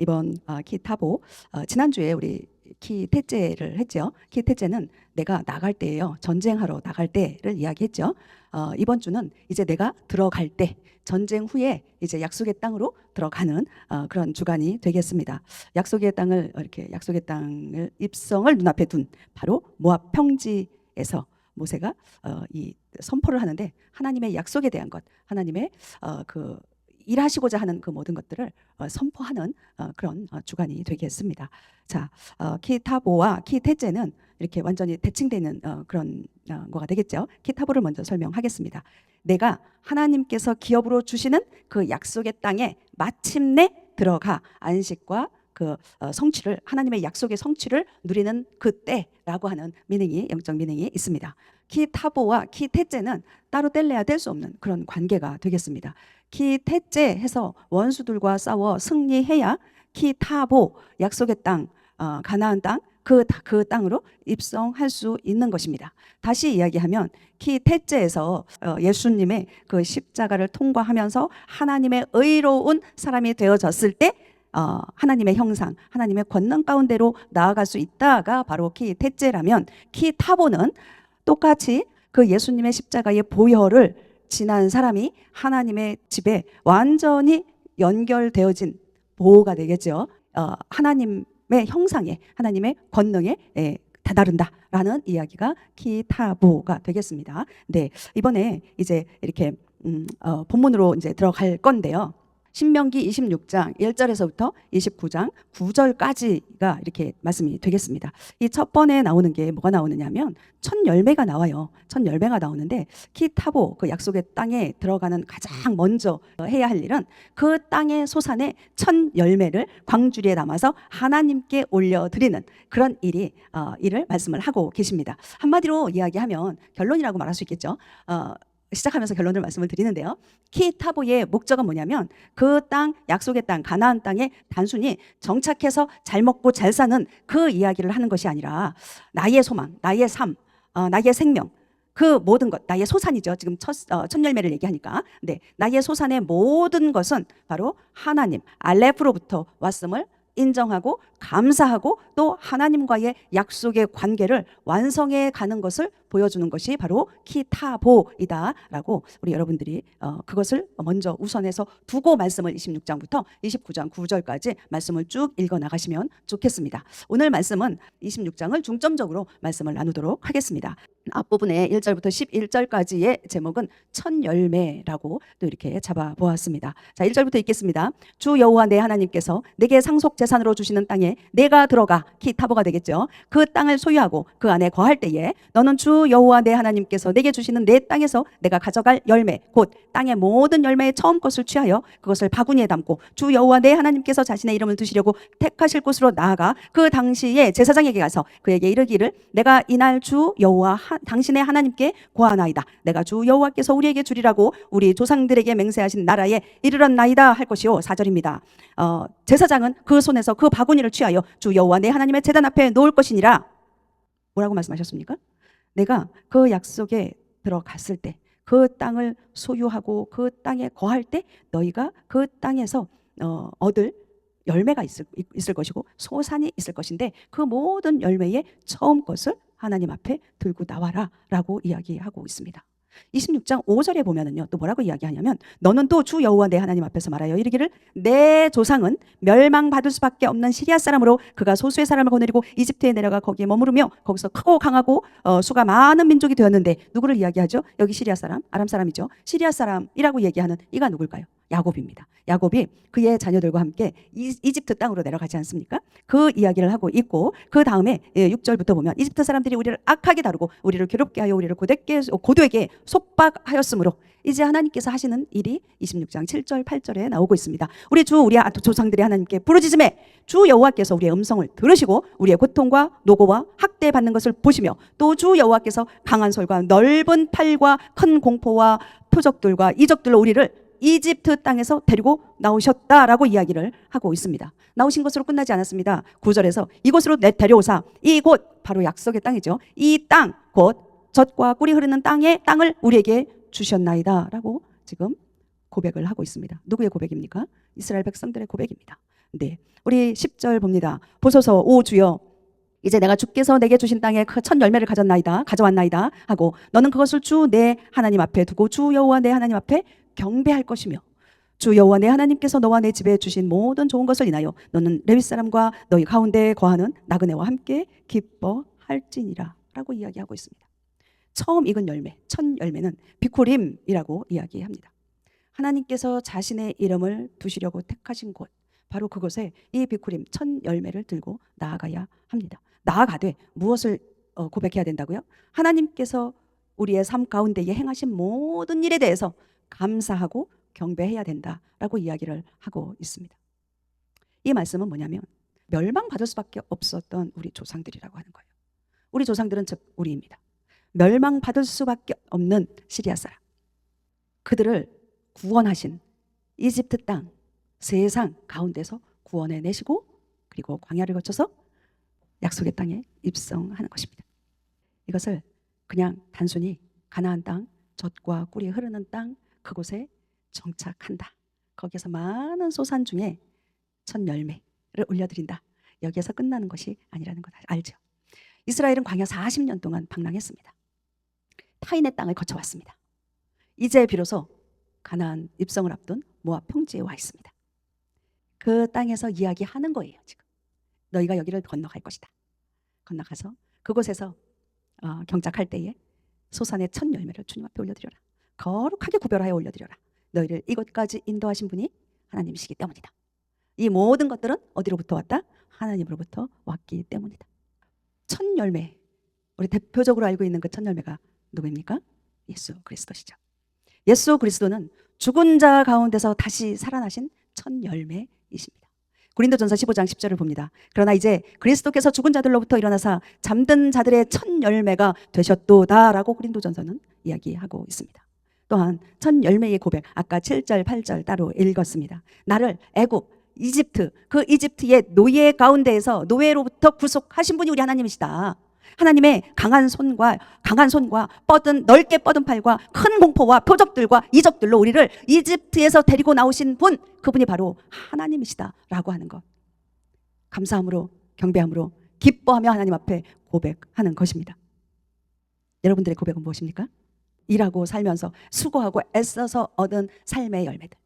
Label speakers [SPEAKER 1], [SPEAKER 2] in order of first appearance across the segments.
[SPEAKER 1] 이번 키타보 지난주에 우리 키태제를 했죠. 키태제는 내가 나갈 때예요. 전쟁하러 나갈 때를 이야기했죠. 이번 주는 이제 내가 들어갈 때, 전쟁 후에 이제 약속의 땅으로 들어가는 그런 주간이 되겠습니다. 약속의 땅을 이렇게 약속의 땅을 입성을 눈앞에 둔 바로 모압 평지에서 모세가 이 선포를 하는데, 하나님의 약속에 대한 것, 하나님의 그 일하시고자 하는 그 모든 것들을 선포하는 그런 주간이 되겠습니다. 자, 키타보와 키테제는 이렇게 완전히 대칭되는 그런 거가 되겠죠. 키타보를 먼저 설명하겠습니다. 내가 하나님께서 기업으로 주시는 그 약속의 땅에 마침내 들어가 안식과 그 성취를, 하나님의 약속의 성취를 누리는 그때라고 하는 미닝이, 영적 미닝이 있습니다. 키타보와 키테제는 따로 뗄래야 뗄 수 없는 그런 관계가 되겠습니다. 키테제 해서 원수들과 싸워 승리해야 키타보, 약속의 땅, 가나안 땅, 그 땅으로 입성할 수 있는 것입니다. 다시 이야기하면 키테제에서 예수님의 그 십자가를 통과하면서 하나님의 의로운 사람이 되어졌을 때 하나님의 형상, 하나님의 권능 가운데로 나아갈 수 있다가 바로 키테제라면, 키타보는 똑같이 그 예수님의 십자가의 보혈을 지난 사람이 하나님의 집에 완전히 연결되어진 보호가 되겠죠. 하나님의 형상에, 하나님의 권능에 다다른다라는 이야기가 키타보가 되겠습니다. 네, 이번에 이제 이렇게 본문으로 이제 들어갈 건데요. 신명기 26장 1절에서부터 29장 9절까지가 이렇게 말씀이 되겠습니다. 이 첫 번에 나오는 게 뭐가 나오느냐면 첫 열매가 나와요. 첫 열매가 나오는데, 키타보, 그 약속의 땅에 들어가는 가장 먼저 해야 할 일은 그 땅의 소산의 첫 열매를 광주리에 담아서 하나님께 올려드리는 그런 일을 말씀을 하고 계십니다. 한마디로 이야기하면 결론이라고 말할 수 있겠죠. 시작하면서 결론을 말씀을 드리는데요. 키타보의 목적은 뭐냐면 그 땅, 약속의 땅, 가나안 땅에 단순히 정착해서 잘 먹고 잘 사는 그 이야기를 하는 것이 아니라 나의 소망, 나의 삶, 나의 생명, 그 모든 것, 나의 소산이죠. 지금 첫 열매를 얘기하니까. 네, 나의 소산의 모든 것은 바로 하나님, 알레프로부터 왔음을 인정하고 감사하고 또 하나님과의 약속의 관계를 완성해 가는 것을 보여주는 것이 바로 키타보이다라고 우리 여러분들이 그것을 먼저 우선해서 두고 말씀을 26장부터 29장 9절까지 말씀을 쭉 읽어 나가시면 좋겠습니다. 오늘 말씀은 26장을 중점적으로 말씀을 나누도록 하겠습니다. 앞부분에 1절부터 11절까지의 제목은 첫 열매라고 또 이렇게 잡아보았습니다. 자, 1절부터 읽겠습니다. 주 여호와 내 하나님께서 내게 상속 재산으로 주시는 땅에 내가 들어가, 키타보가 되겠죠. 그 땅을 소유하고 그 안에 거할 때에 너는 주 여호와 내 하나님께서 내게 주시는 내 땅에서 내가 가져갈 열매, 곧 땅의 모든 열매의 처음 것을 취하여 그것을 바구니에 담고 주 여호와 내 하나님께서 자신의 이름을 두시려고 택하실 곳으로 나아가 그 당시에 제사장에게 가서 그에게 이르기를, 내가 이날 주 여호와 당신의 하나님께 고하나이다. 내가 주 여호와께서 우리에게 주리라고 우리 조상들에게 맹세하신 나라에 이르렀나이다 할 것이요. 4절입니다. 제사장은 그 손에서 그 바구니를 취하여 주 여호와 내 하나님의 제단 앞에 놓을 것이니라. 뭐라고 말씀하셨습니까? 내가 그 약속에 들어갔을 때, 그 땅을 소유하고 그 땅에 거할 때 너희가 그 땅에서 얻을 열매가 있을 것이고 소산이 있을 것인데, 그 모든 열매의 처음 것을 하나님 앞에 들고 나와라 라고 이야기하고 있습니다. 26장 5절에 보면은요, 또 뭐라고 이야기하냐면, 너는 또 주 여호와 내 하나님 앞에서 말하여 이르기를, 내 조상은 멸망받을 수밖에 없는 시리아 사람으로 그가 소수의 사람을 거느리고 이집트에 내려가 거기에 머무르며 거기서 크고 강하고 수가 많은 민족이 되었는데, 누구를 이야기하죠? 여기 시리아 사람, 아람 사람이죠. 시리아 사람이라고 얘기하는 이가 누굴까요? 야곱입니다. 야곱이 그의 자녀들과 함께 이집트 땅으로 내려가지 않습니까? 그 이야기를 하고 있고, 그 다음에 6절부터 보면 이집트 사람들이 우리를 악하게 다루고 우리를 괴롭게 하여 우리를 고도에게 속박하였으므로 이제 하나님께서 하시는 일이 26장 7절 8절에 나오고 있습니다. 우리 조상들이 하나님께 부르짖음에 주 여호와께서 우리의 음성을 들으시고 우리의 고통과 노고와 학대받는 것을 보시며, 또 주 여호와께서 강한 솔과 넓은 팔과 큰 공포와 표적들과 이적들로 우리를 이집트 땅에서 데리고 나오셨다라고 이야기를 하고 있습니다. 나오신 것으로 끝나지 않았습니다. 9절에서 이곳으로 데려오사, 이곳 바로 약속의 땅이죠. 이 땅 곧 젖과 꿀이 흐르는 땅을 우리에게 주셨나이다 라고 지금 고백을 하고 있습니다. 누구의 고백입니까? 이스라엘 백성들의 고백입니다. 네, 우리 10절 봅니다. 보소서 오 주여 이제 내가 주께서 내게 주신 땅에 그 첫 열매를 가져왔나이다 하고 너는 그것을 주 내 하나님 앞에 두고 주 여호와 내 하나님 앞에 경배할 것이며 주 여호와 내 하나님께서 너와 내 집에 주신 모든 좋은 것을 인하여 너는 레위 사람과 너희 가운데 거하는 나그네와 함께 기뻐할지니라 라고 이야기하고 있습니다. 처음 익은 열매, 첫 열매는 비쿠림이라고 이야기합니다. 하나님께서 자신의 이름을 두시려고 택하신 곳, 바로 그곳에 이 비쿠림 첫 열매를 들고 나아가야 합니다. 나아가되 무엇을 고백해야 된다고요? 하나님께서 우리의 삶 가운데에 행하신 모든 일에 대해서 감사하고 경배해야 된다라고 이야기를 하고 있습니다. 이 말씀은 뭐냐면 멸망받을 수밖에 없었던 우리 조상들이라고 하는 거예요. 우리 조상들은 즉 우리입니다. 멸망받을 수밖에 없는 시리아 사람, 그들을 구원하신 이집트 땅, 세상 가운데서 구원해 내시고 그리고 광야를 거쳐서 약속의 땅에 입성하는 것입니다. 이것을 그냥 단순히 가나안 땅, 젖과 꿀이 흐르는 땅, 그곳에 정착한다. 거기에서 많은 소산 중에 첫 열매를 올려드린다. 여기에서 끝나는 것이 아니라는 것 알죠? 이스라엘은 광야 40년 동안 방랑했습니다. 타인의 땅을 거쳐왔습니다. 이제 비로소 가나안 입성을 앞둔 모압 평지에 와 있습니다. 그 땅에서 이야기하는 거예요. 지금 너희가 여기를 건너갈 것이다. 건너가서 그곳에서 경작할 때에 소산의 첫 열매를 주님 앞에 올려드려라. 거룩하게 구별하여 올려드려라. 너희를 이곳까지 인도하신 분이 하나님이시기 때문이다. 이 모든 것들은 어디로부터 왔다? 하나님으로부터 왔기 때문이다. 첫 열매, 우리 대표적으로 알고 있는 그 첫 열매가 누구입니까? 예수 그리스도시죠. 예수 그리스도는 죽은 자 가운데서 다시 살아나신 첫 열매이십니다. 고린도전서 15장 10절을 봅니다. 그러나 이제 그리스도께서 죽은 자들로부터 일어나사 잠든 자들의 첫 열매가 되셨도다라고 고린도전서는 이야기하고 있습니다. 또한 첫 열매의 고백, 아까 7절 8절 따로 읽었습니다. 나를 애굽, 이집트, 그 이집트의 노예 가운데에서 노예로부터 구속하신 분이 우리 하나님이시다. 하나님의 강한 손과 넓게 뻗은 팔과 큰 공포와 표적들과 이적들로 우리를 이집트에서 데리고 나오신 분, 그분이 바로 하나님이시다 라고 하는 것, 감사함으로 경배함으로 기뻐하며 하나님 앞에 고백하는 것입니다. 여러분들의 고백은 무엇입니까? 일하고 살면서 수고하고 애써서 얻은 삶의 열매들,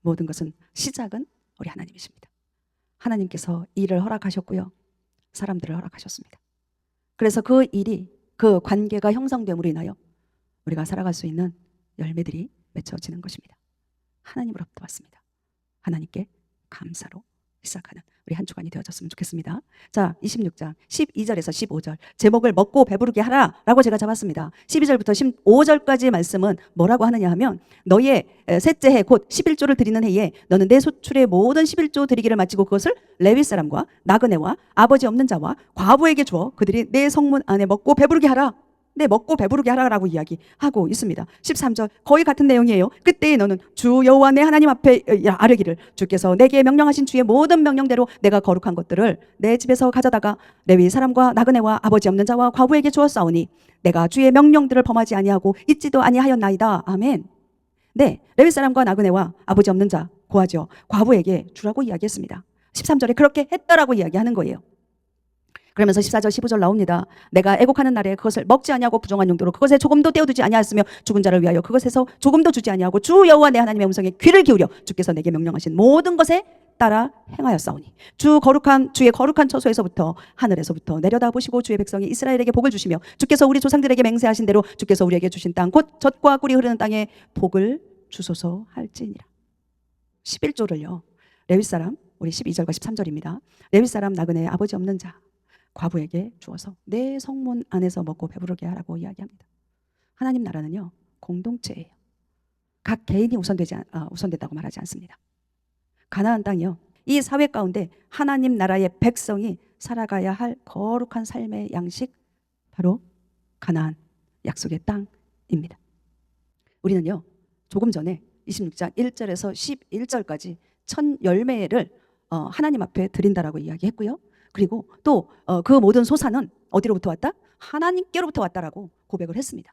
[SPEAKER 1] 모든 것은 시작은 우리 하나님이십니다. 하나님께서 일을 허락하셨고요, 사람들을 허락하셨습니다. 그래서 그 일이, 그 관계가 형성됨으로 인하여 우리가 살아갈 수 있는 열매들이 맺혀지는 것입니다. 하나님으로부터 왔습니다. 하나님께 감사로 시작하는 우리 한 주간이 되어졌으면 좋겠습니다. 자, 26장 12절에서 15절 제목을 먹고 배부르게 하라 라고 제가 잡았습니다. 12절부터 15절까지의 말씀은 뭐라고 하느냐 하면 너희의 셋째 해 곧 11조를 드리는 해에 너는 내 소출의 모든 11조 드리기를 마치고 그것을 레위 사람과 나그네와 아버지 없는 자와 과부에게 주어 그들이 내 성문 안에 먹고 배부르게 하라. 네, 먹고 배부르게 하라라고 이야기하고 있습니다. 13절 거의 같은 내용이에요. 그때에 너는 주 여호와 내 하나님 앞에 아뢰기를 주께서 내게 명령하신 주의 모든 명령대로 내가 거룩한 것들을 내 집에서 가져다가 레위 사람과 나그네와 아버지 없는 자와 과부에게 주었사오니 내가 주의 명령들을 범하지 아니하고 잊지도 아니하였나이다. 아멘. 네, 레위 사람과 나그네와 아버지 없는 자, 고아죠, 과부에게 주라고 이야기했습니다. 13절에 그렇게 했다라고 이야기하는 거예요. 그러면서 14절 15절 나옵니다. 내가 애곡하는 날에 그것을 먹지 아니하고 부정한 용도로 그것에 조금도 떼어두지 아니하였으며 죽은 자를 위하여 그것에서 조금도 주지 아니하고 주 여호와 내 하나님의 음성에 귀를 기울여 주께서 내게 명령하신 모든 것에 따라 행하였사오니 주의 거룩한 처소에서부터 하늘에서부터 내려다보시고 주의 백성이 이스라엘에게 복을 주시며 주께서 우리 조상들에게 맹세하신 대로 주께서 우리에게 주신 땅 곧 젖과 꿀이 흐르는 땅에 복을 주소서 할지니라. 11조를요 레위 사람, 우리 12절과 13절입니다. 레위 사람 나그네 아버지 없는 자 과부에게 주어서 내 성문 안에서 먹고 배부르게 하라고 이야기합니다. 하나님 나라는요 공동체예요. 각 개인이 우선됐다고 말하지 않습니다. 가나안 땅이요, 이 사회 가운데 하나님 나라의 백성이 살아가야 할 거룩한 삶의 양식, 바로 가나안 약속의 땅입니다. 우리는요 조금 전에 26장 1절에서 11절까지 첫 열매를 하나님 앞에 드린다라고 이야기했고요. 그리고 또 그 모든 소산은 어디로부터 왔다? 하나님께로부터 왔다라고 고백을 했습니다.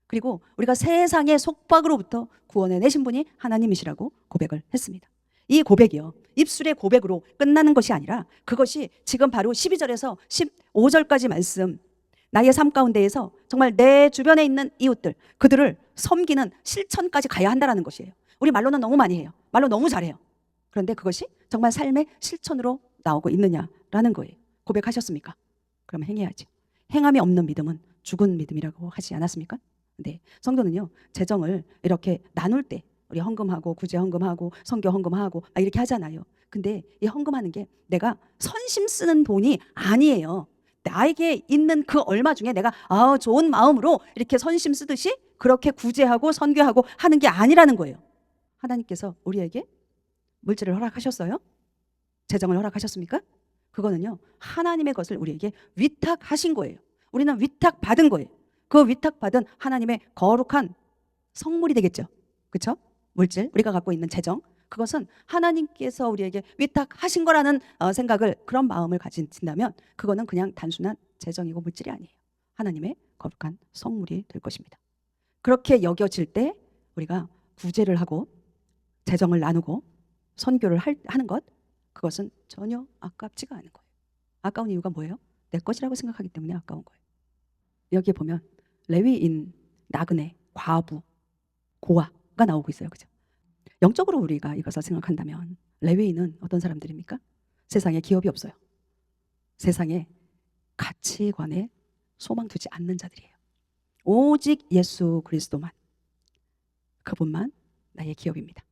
[SPEAKER 1] 그리고 우리가 세상의 속박으로부터 구원해 내신 분이 하나님이시라고 고백을 했습니다. 이 고백이요, 입술의 고백으로 끝나는 것이 아니라 그것이 지금 바로 12절에서 15절까지 말씀, 나의 삶 가운데에서 정말 내 주변에 있는 이웃들, 그들을 섬기는 실천까지 가야 한다는 것이에요. 우리 말로는 너무 많이 해요. 말로 너무 잘해요. 그런데 그것이 정말 삶의 실천으로 나오고 있느냐라는 거예요. 고백하셨습니까? 그러면 행해야죠. 행함이 없는 믿음은 죽은 믿음이라고 하지 않았습니까? 네, 성도는요, 재정을 이렇게 나눌 때 우리 헌금하고 구제 헌금하고 선교 헌금하고 이렇게 하잖아요. 근데 이 헌금하는 게 내가 선심 쓰는 돈이 아니에요. 나에게 있는 그 얼마 중에 내가 좋은 마음으로 이렇게 선심 쓰듯이 그렇게 구제하고 선교하고 하는 게 아니라는 거예요. 하나님께서 우리에게 물질을 허락하셨어요? 재정을 허락하셨습니까? 그거는요, 하나님의 것을 우리에게 위탁하신 거예요. 우리는 위탁받은 거예요. 그 위탁받은 하나님의 거룩한 성물이 되겠죠. 그렇죠? 물질, 우리가 갖고 있는 재정, 그것은 하나님께서 우리에게 위탁하신 거라는 생각을, 그런 마음을 가진다면 그거는 그냥 단순한 재정이고 물질이 아니에요. 하나님의 거룩한 성물이 될 것입니다. 그렇게 여겨질 때 우리가 구제를 하고 재정을 나누고 선교를 하는 것, 그것은 전혀 아깝지가 않은 거예요. 아까운 이유가 뭐예요? 내 것이라고 생각하기 때문에 아까운 거예요. 여기에 보면 레위인, 나그네, 과부, 고아가 나오고 있어요. 그죠? 영적으로 우리가 이것을 생각한다면 레위인은 어떤 사람들입니까? 세상에 기업이 없어요. 세상에 가치관에 소망 두지 않는 자들이에요. 오직 예수 그리스도만, 그분만 나의 기업입니다.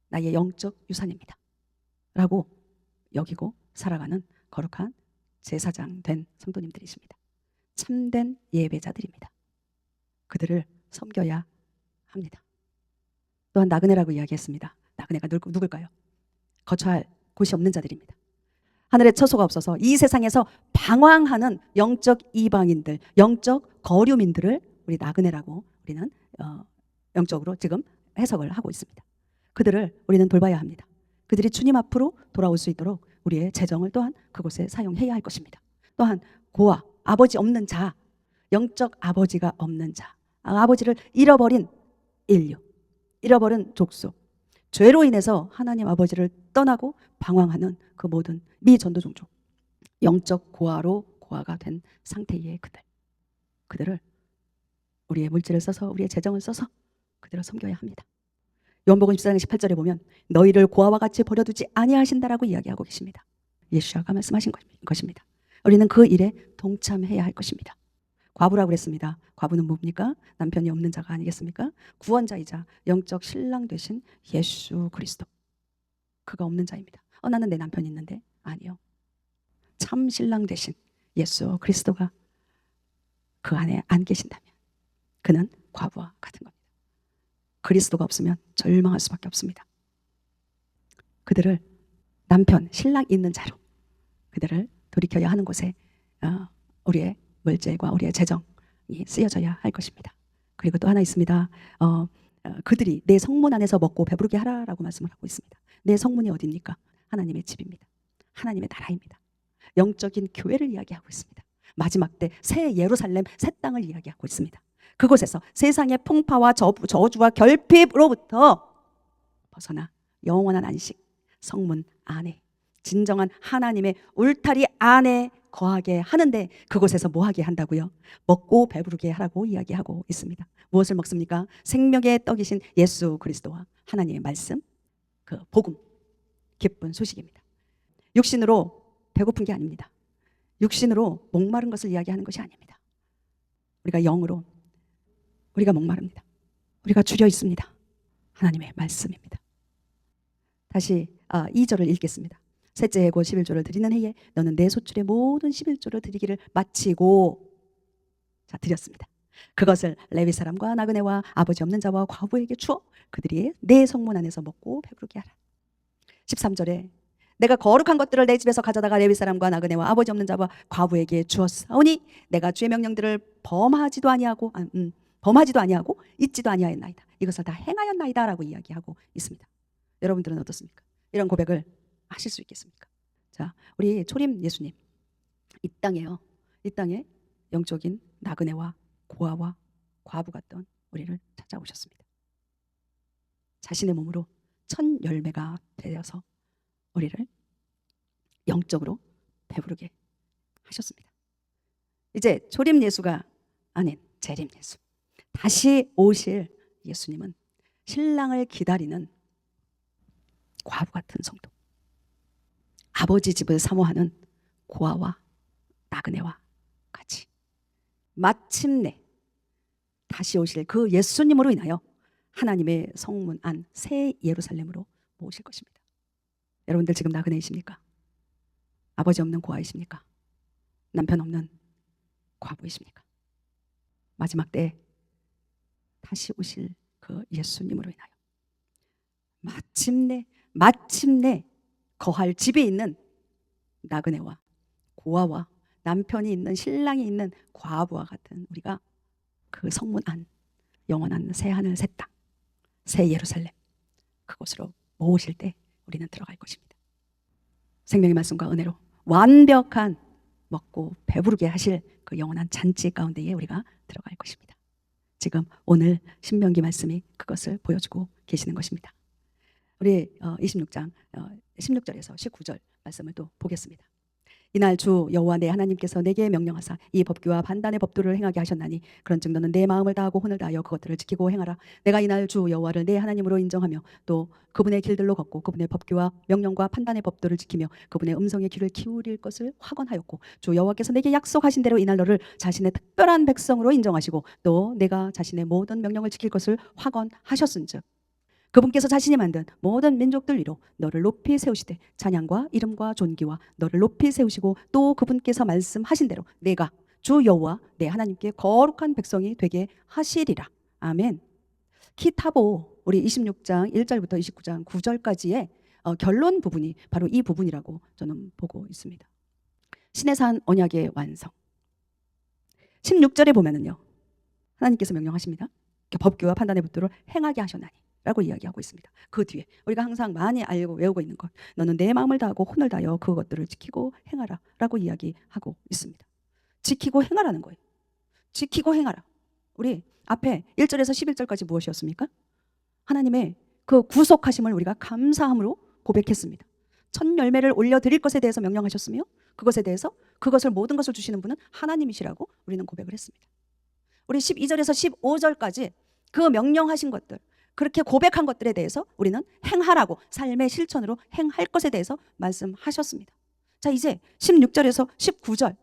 [SPEAKER 1] 나의 영적 유산입니다. 라고 여기고 살아가는 거룩한 제사장 된 성도님들이십니다. 참된 예배자들입니다. 그들을 섬겨야 합니다. 또한 나그네라고 이야기했습니다. 나그네가 누굴까요? 거처할 곳이 없는 자들입니다. 하늘에 처소가 없어서 이 세상에서 방황하는 영적 이방인들, 영적 거류민들을 우리 나그네라고 우리는 영적으로 지금 해석을 하고 있습니다. 그들을 우리는 돌봐야 합니다. 그들이 주님 앞으로 돌아올 수 있도록 우리의 재정을 또한 그곳에 사용해야 할 것입니다. 또한 고아, 아버지 없는 자, 영적 아버지가 없는 자, 아버지를 잃어버린 인류, 잃어버린 족속, 죄로 인해서 하나님 아버지를 떠나고 방황하는 그 모든 미전도 종족, 영적 고아가 된 상태의 그들을 우리의 물질을 써서, 우리의 재정을 써서 그들을 섬겨야 합니다. 요한복음 14장 18절에 보면 너희를 고아와 같이 버려두지 아니하신다라고 이야기하고 계십니다. 예수가 말씀하신 것입니다. 우리는 그 일에 동참해야 할 것입니다. 과부라고 그랬습니다. 과부는 뭡니까? 남편이 없는 자가 아니겠습니까? 구원자이자 영적 신랑 되신 예수 그리스도, 그가 없는 자입니다. 나는 내 남편이 있는데, 아니요. 참 신랑 되신 예수 그리스도가 그 안에 안 계신다면 그는 과부와 같은 겁니다. 그리스도가 없으면 절망할 수밖에 없습니다. 그들을 남편, 신랑 있는 자로 그들을 돌이켜야 하는 곳에 우리의 물질과 우리의 재정이 쓰여져야 할 것입니다. 그리고 또 하나 있습니다. 그들이 내 성문 안에서 먹고 배부르게 하라라고 말씀을 하고 있습니다. 내 성문이 어디입니까? 하나님의 집입니다. 하나님의 나라입니다. 영적인 교회를 이야기하고 있습니다. 마지막 때 새 예루살렘, 새 땅을 이야기하고 있습니다. 그곳에서 세상의 풍파와 저주와 결핍으로부터 벗어나 영원한 안식, 성문 안에, 진정한 하나님의 울타리 안에 거하게 하는데, 그곳에서 뭐 하게 한다고요? 먹고 배부르게 하라고 이야기하고 있습니다. 무엇을 먹습니까? 생명의 떡이신 예수 그리스도와 하나님의 말씀, 그 복음, 기쁜 소식입니다. 육신으로 배고픈 게 아닙니다. 육신으로 목마른 것을 이야기하는 것이 아닙니다. 우리가 영으로 우리가 목마릅니다. 우리가 줄여 있습니다. 하나님의 말씀입니다. 다시 2절을 읽겠습니다. 셋째 해고 11조를 드리는 해에 너는 내 소출의 모든 11조를 드리기를 마치고, 자, 드렸습니다. 그것을 레위 사람과 나그네와 아버지 없는 자와 과부에게 주어 그들이 내 성문 안에서 먹고 배부르게 하라. 13절에 내가 거룩한 것들을 내 집에서 가져다가 레위 사람과 나그네와 아버지 없는 자와 과부에게 주었사오니 내가 주의 명령들을 범하지도 아니하고 잊지도 아니하였나이다. 이것을 다 행하였나이다라고 이야기하고 있습니다. 여러분들은 어떻습니까? 이런 고백을 하실 수 있겠습니까? 자, 우리 초림 예수님, 이 땅에 영적인 나그네와 고아와 과부 같던 우리를 찾아오셨습니다. 자신의 몸으로 첫 열매가 되어서 우리를 영적으로 배부르게 하셨습니다. 이제 조림 예수가 아닌 재림 예수, 다시 오실 예수님은 신랑을 기다리는 과부 같은 성도, 아버지 집을 사모하는 고아와 나그네와 같이 마침내 다시 오실 그 예수님으로 인하여 하나님의 성문 안 새 예루살렘으로 모으실 것입니다. 여러분들 지금 나그네이십니까? 아버지 없는 고아이십니까? 남편 없는 과부이십니까? 마지막 때에 다시 오실 그 예수님으로 인하여 마침내 거할 집에 있는 나그네와 고아와 남편이 있는 신랑이 있는 과부와 같은 우리가 그 성문 안 영원한 새 하늘 새 땅 새 예루살렘 그곳으로 모으실 때 우리는 들어갈 것입니다. 생명의 말씀과 은혜로 완벽한 먹고 배부르게 하실 그 영원한 잔치 가운데에 우리가 들어갈 것입니다. 지금 오늘 신명기 말씀이 그것을 보여주고 계시는 것입니다. 우리 26장 16절에서 19절 말씀을 또 보겠습니다. 이날 주 여호와 내 하나님께서 내게 명령하사 이 법규와 판단의 법도를 행하게 하셨나니 그런즉 너는 내 마음을 다하고 혼을 다하여 그것들을 지키고 행하라. 내가 이날 주 여호와를 내 하나님으로 인정하며 또 그분의 길들로 걷고 그분의 법규와 명령과 판단의 법도를 지키며 그분의 음성에 귀를 기울일 것을 확언하였고 주 여호와께서 내게 약속하신 대로 이날 너를 자신의 특별한 백성으로 인정하시고 또 내가 자신의 모든 명령을 지킬 것을 확언하셨은즉 그분께서 자신이 만든 모든 민족들 위로 너를 높이 세우시되 찬양과 이름과 존귀와 너를 높이 세우시고 또 그분께서 말씀하신 대로 내가 주 여호와 내 하나님께 거룩한 백성이 되게 하시리라. 아멘. 키타보 우리 26장 1절부터 29장 9절까지의 결론 부분이 바로 이 부분이라고 저는 보고 있습니다. 시내산 언약의 완성. 16절에 보면은요. 하나님께서 명령하십니다. 법규와 판단의 법도를 행하게 하셨나니 라고 이야기하고 있습니다. 그 뒤에 우리가 항상 많이 알고 외우고 있는 것, 너는 내 마음을 다하고 혼을 다하여 그것들을 지키고 행하라 라고 이야기하고 있습니다. 지키고 행하라는 거예요. 지키고 행하라. 우리 앞에 1절에서 11절까지 무엇이었습니까? 하나님의 그 구속하심을 우리가 감사함으로 고백했습니다. 첫 열매를 올려드릴 것에 대해서 명령하셨으며 그것에 대해서 그것을 모든 것을 주시는 분은 하나님이시라고 우리는 고백을 했습니다. 우리 12절에서 15절까지 그 명령하신 것들, 그렇게 고백한 것들에 대해서 우리는 행하라고 삶의 실천으로 행할 것에 대해서 말씀하셨습니다. 자, 이제 16절에서 19절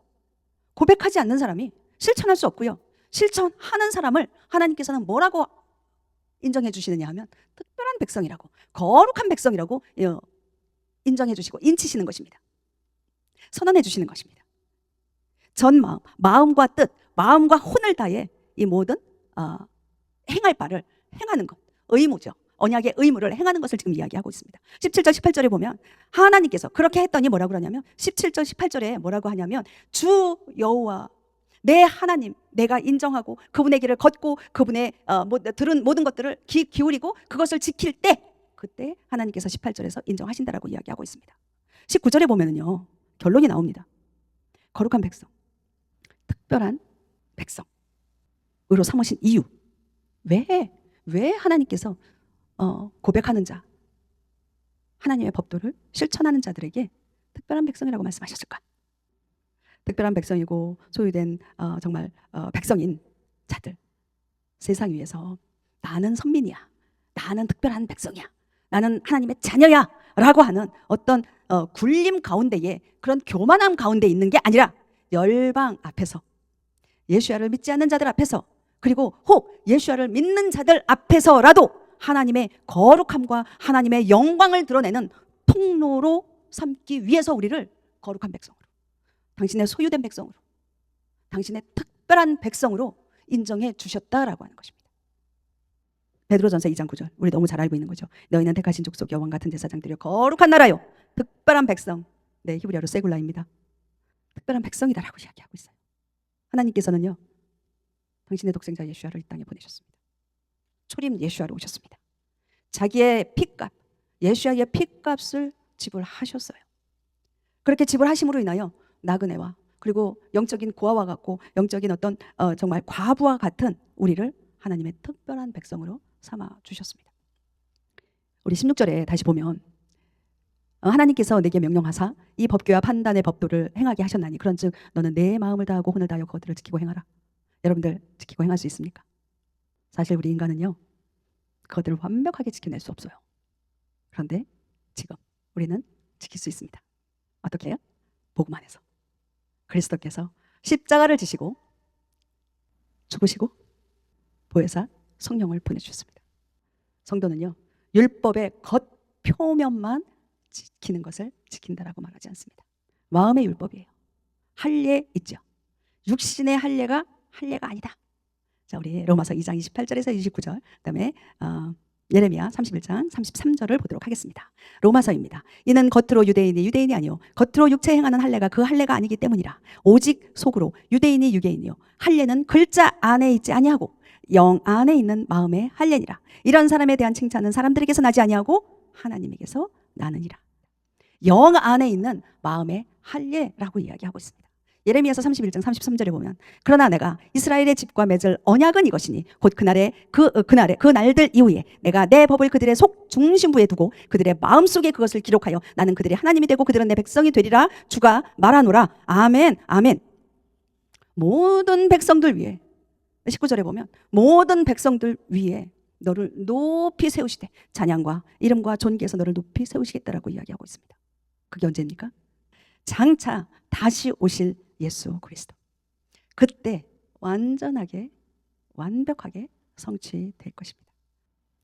[SPEAKER 1] 고백하지 않는 사람이 실천할 수 없고요. 실천하는 사람을 하나님께서는 뭐라고 인정해 주시느냐 하면 특별한 백성이라고, 거룩한 백성이라고 인정해 주시고 인치시는 것입니다. 선언해 주시는 것입니다. 전 마음과 뜻, 마음과 혼을 다해 이 모든 행할 바를 행하는 것, 의무죠. 언약의 의무를 행하는 것을 지금 이야기하고 있습니다. 17절 18절에 보면 하나님께서 그렇게 했더니 뭐라고 그러냐면 17절 18절에 뭐라고 하냐면 주 여호와 내 하나님 내가 인정하고 그분의 길을 걷고 그분의 들은 모든 것들을 귀 기울이고 그것을 지킬 때 그때 하나님께서 18절에서 인정하신다라고 이야기하고 있습니다. 19절에 보면은요 결론이 나옵니다. 거룩한 백성, 특별한 백성으로 삼으신 이유. 왜 하나님께서 고백하는 자, 하나님의 법도를 실천하는 자들에게 특별한 백성이라고 말씀하셨을까? 특별한 백성이고 소유된 정말 백성인 자들, 세상 위에서 나는 선민이야, 나는 특별한 백성이야, 나는 하나님의 자녀야 라고 하는 어떤 굴림 가운데에 그런 교만함 가운데 있는 게 아니라 열방 앞에서, 예수야를 믿지 않는 자들 앞에서, 그리고 혹 예수야를 믿는 자들 앞에서라도 하나님의 거룩함과 하나님의 영광을 드러내는 통로로 삼기 위해서 우리를 거룩한 백성으로, 당신의 소유된 백성으로, 당신의 특별한 백성으로 인정해 주셨다라고 하는 것입니다. 베드로전서 2장 9절 우리 너무 잘 알고 있는 거죠. 너희는 택하신 족속 여왕 같은 제사장들이여 거룩한 나라요 특별한 백성, 네 히브리어로 세굴라입니다. 특별한 백성이다라고 이야기하고 있어요. 하나님께서는요 당신의 독생자 예수야를 이 땅에 보내셨습니다. 초림 예수야로 오셨습니다. 자기의 피값, 예수야의 피값을 지불하셨어요. 그렇게 지불하심으로 인하여 나그네와 그리고 영적인 고아와 같고 영적인 어떤 정말 과부와 같은 우리를 하나님의 특별한 백성으로 삼아 주셨습니다. 우리 16절에 다시 보면 하나님께서 내게 명령하사 이 법궤와 판단의 법도를 행하게 하셨나니 그런즉 너는 내 마음을 다하고 혼을 다하여 그것들을 지키고 행하라. 여러분들 지키고 행할 수 있습니까? 사실 우리 인간은요, 그것들을 완벽하게 지켜낼 수 없어요. 그런데 지금 우리는 지킬 수 있습니다. 어떻게 해요? 복음 안에서 그리스도께서 십자가를 지시고 죽으시고 보혜사 성령을 보내주셨습니다. 성도는요, 율법의 겉표면만 지키는 것을 지킨다라고 말하지 않습니다. 마음의 율법이에요. 할례 있죠. 육신의 할례가 아니다. 자, 우리 로마서 2장 28절에서 29절, 그다음에 예레미야 31장 33절을 보도록 하겠습니다. 로마서입니다. 이는 겉으로 유대인이 아니요 겉으로 육체 행하는 할례가 그 할례가 아니기 때문이라. 오직 속으로 유대인이 유대인이요 할례는 글자 안에 있지 아니하고 영 안에 있는 마음의 할례니라. 이런 사람에 대한 칭찬은 사람들에게서 나지 아니하고 하나님에게서 나느니라. 영 안에 있는 마음의 할례라고 이야기하고 있습니다. 예레미야서 31장 33절에 보면 그러나 내가 이스라엘의 집과 맺을 언약은 이것이니 곧 그 날들 이후에 내가 내 법을 그들의 속 중심부에 두고 그들의 마음속에 그것을 기록하여 나는 그들의 하나님이 되고 그들은 내 백성이 되리라. 주가 말하노라. 아멘 아멘. 모든 백성들 위에 19절에 보면 모든 백성들 위에 너를 높이 세우시되 찬양과 이름과 존귀에서 너를 높이 세우시겠다라고 이야기하고 있습니다. 그게 언제입니까? 장차 다시 오실 예수 그리스도. 그때 완전하게 완벽하게 성취될 것입니다.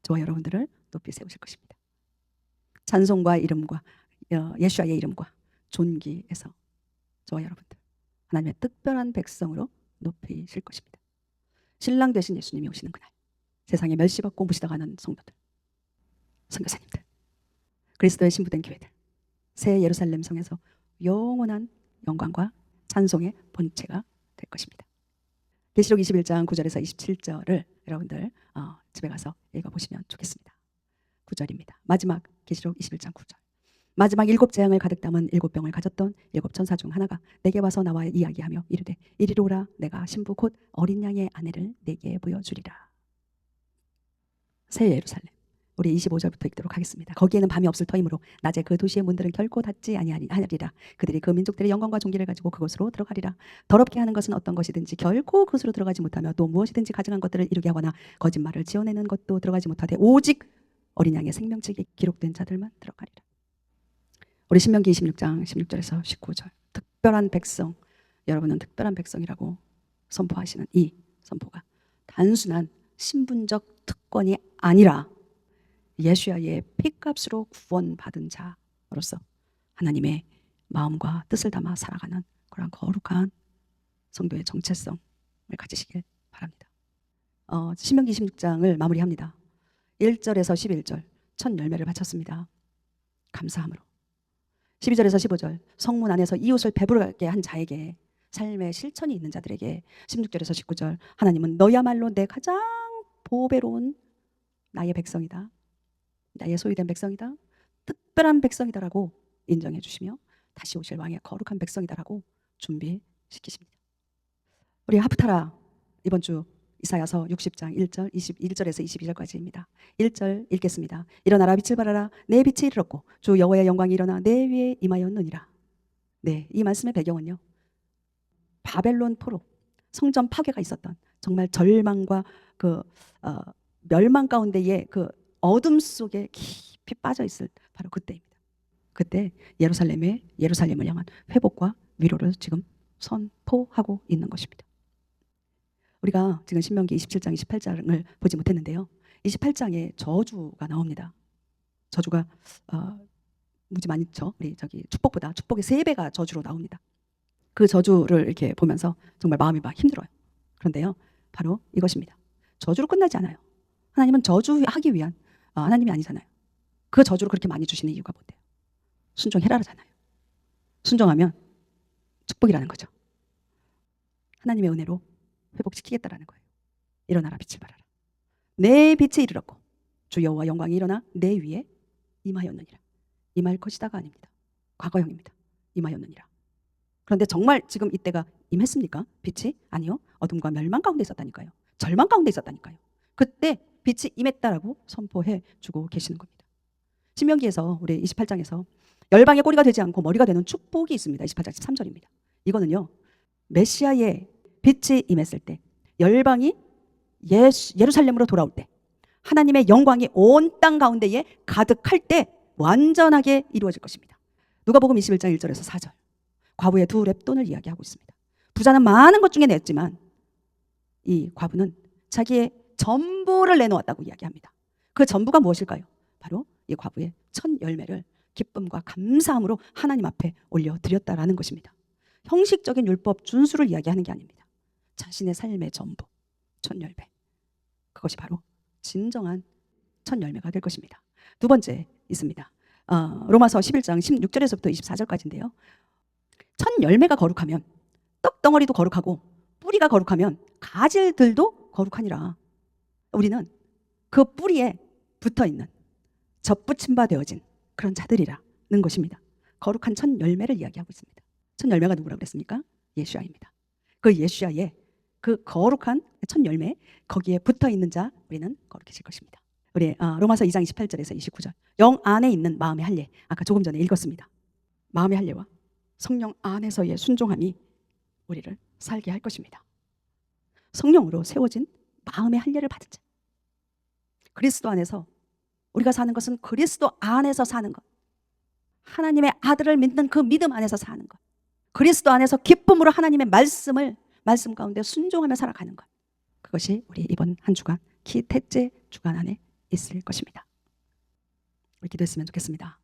[SPEAKER 1] 저와 여러분들을 높이 세우실 것입니다. 찬송과 이름과 예수와의 이름과 존귀에서 저와 여러분들 하나님의 특별한 백성으로 높이실 것입니다. 신랑 되신 예수님이 오시는 그날 세상에 멸시받고 무시당하는 성도들, 선교사님들, 그리스도의 신부된 교회들, 새 예루살렘 성에서 영원한 영광과 찬송의 본체가 될 것입니다. 계시록 21장 9절에서 27절을 여러분들 집에 가서 읽어보시면 좋겠습니다. 9절입니다. 마지막 계시록 21장 9절. 마지막 7재앙을 가득 담은 7병을 가졌던 7천사 중 하나가 내게 와서 나와 이야기하며 이르되 이리로 오라. 내가 신부 곧 어린 양의 아내를 내게 보여주리라. 새 예루살렘. 우리 25절부터 읽도록 하겠습니다. 거기에는 밤이 없을 터이므로 낮에 그 도시의 문들은 결코 닫지 아니하리라. 그들이 그 민족들의 영광과 존귀를 가지고 그곳으로 들어가리라. 더럽게 하는 것은 어떤 것이든지 결코 그곳으로 들어가지 못하며 또 무엇이든지 가증한 것들을 이루게 하거나 거짓말을 지어내는 것도 들어가지 못하되 오직 어린 양의 생명책에 기록된 자들만 들어가리라. 우리 신명기 26장 16절에서 19절. 특별한 백성, 여러분은 특별한 백성이라고 선포하시는 이 선포가 단순한 신분적 특권이 아니라 예수야의 피값으로 구원받은 자로서 하나님의 마음과 뜻을 담아 살아가는 그런 거룩한 성도의 정체성을 가지시길 바랍니다. 신명기 26장을 마무리합니다. 1절에서 11절 첫 열매를 바쳤습니다. 감사함으로. 12절에서 15절 성문 안에서 이웃을 배부르게 한 자에게 삶의 실천이 있는 자들에게 16절에서 19절 하나님은 너야말로 내 가장 보배로운 나의 백성이다. 나의 소유된 백성이다. 특별한 백성이다라고 인정해 주시며 다시 오실 왕의 거룩한 백성이다라고 준비시키십니다. 우리 하프타라 이번 주 이사야서 60장 1절 21절에서 22절까지입니다. 1절 읽겠습니다. 일어나라 빛을 발하라. 내 빛이 이르렀고 주 여호와의 영광이 일어나 내 위에 임하였느니라. 네, 이 말씀의 배경은요. 바벨론 포로 성전 파괴가 있었던 정말 절망과 멸망 가운데의 그 어둠 속에 깊이 빠져 있을 바로 그때입니다. 그때 예루살렘을 향한 회복과 위로를 지금 선포하고 있는 것입니다. 우리가 지금 신명기 27장 28장을 보지 못했는데요. 28장에 저주가 나옵니다. 저주가 무지 많죠. 우리 축복보다 축복의 3배가 저주로 나옵니다. 그 저주를 이렇게 보면서 정말 마음이 막 힘들어요. 그런데요, 바로 이것입니다. 저주로 끝나지 않아요. 하나님은 저주하기 위한 하나님이 아니잖아요. 그 저주를 그렇게 많이 주시는 이유가 뭔데요? 순종해라잖아요. 순종하면 축복이라는 거죠. 하나님의 은혜로 회복시키겠다라는 거예요. 일어나라 빛을 발하라. 내 빛이 이르렀고 주 여호와 영광이 일어나 내 위에 임하였느니라. 임할 것이다가 아닙니다. 과거형입니다. 임하였느니라. 그런데 정말 지금 이때가 임했습니까? 빛이? 아니요. 어둠과 멸망 가운데 있었다니까요. 절망 가운데 있었다니까요. 그때 빛이 임했다라고 선포해 주고 계시는 겁니다. 신명기에서 우리 28장에서 열방의 꼬리가 되지 않고 머리가 되는 축복이 있습니다. 28장 13절입니다. 이거는요, 메시아의 빛이 임했을 때, 열방이 예루살렘으로 돌아올 때, 하나님의 영광이 온 땅 가운데에 가득할 때 완전하게 이루어질 것입니다. 누가복음 21장 1절에서 4절, 과부의 두 렙돈을 이야기하고 있습니다. 부자는 많은 것 중에 냈지만 이 과부는 자기의 전부를 내놓았다고 이야기합니다. 그 전부가 무엇일까요? 바로 이 과부의 첫 열매를 기쁨과 감사함으로 하나님 앞에 올려드렸다라는 것입니다. 형식적인 율법 준수를 이야기하는 게 아닙니다. 자신의 삶의 전부, 첫 열매, 그것이 바로 진정한 첫 열매가 될 것입니다. 두 번째 있습니다. 로마서 11장 16절에서부터 24절까지인데요. 첫 열매가 거룩하면 떡덩어리도 거룩하고 뿌리가 거룩하면 가지들도 거룩하니라. 우리는 그 뿌리에 붙어있는 접붙임 바 되어진 그런 자들이라는 것입니다. 거룩한 첫 열매를 이야기하고 있습니다. 첫 열매가 누구라고 그랬습니까? 예수야입니다. 그 예수야의 그 거룩한 첫 열매, 거기에 붙어있는 자 우리는 거룩해질 것입니다. 우리 로마서 2장 28절에서 29절, 영 안에 있는 마음의 할례, 아까 조금 전에 읽었습니다. 마음의 할례와 성령 안에서의 순종함이 우리를 살게 할 것입니다. 성령으로 세워진 마음의 할례를 받은 자, 그리스도 안에서 우리가 사는 것은 그리스도 안에서 사는 것, 하나님의 아들을 믿는 그 믿음 안에서 사는 것, 그리스도 안에서 기쁨으로 하나님의 말씀 가운데 순종하며 살아가는 것, 그것이 우리 이번 한 주간 키 셋째 주간 안에 있을 것입니다. 우리 기도했으면 좋겠습니다.